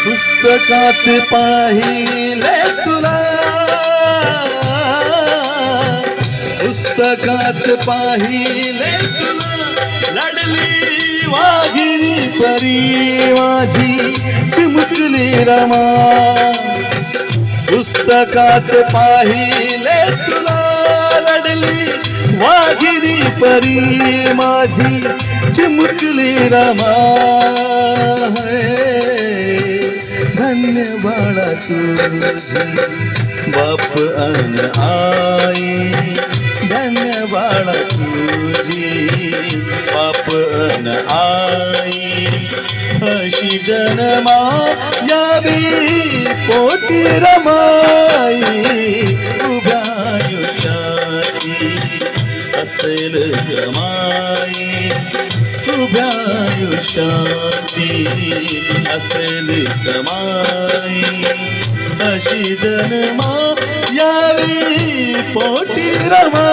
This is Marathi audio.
पुस्तकात पाहिले तुला, पुस्तकात पाहिले तुला, लढली वाघिणी परी माझी चिमुकली रमा. पुस्तकात पाहिले तुला, लढली वाघिणी परी माझी चिमुकली रमा. धन्य बाळा तुझी बाप अन आई, धन्य बाळा तुझी बाप अन आई. अशी जन्मा यावी पोटी रमाई, उभ्या आयुष्याची असेल गमाई, उभ्या आयुष्याची असेल कमाई. अशी जन्मा यावी पोटी रमा.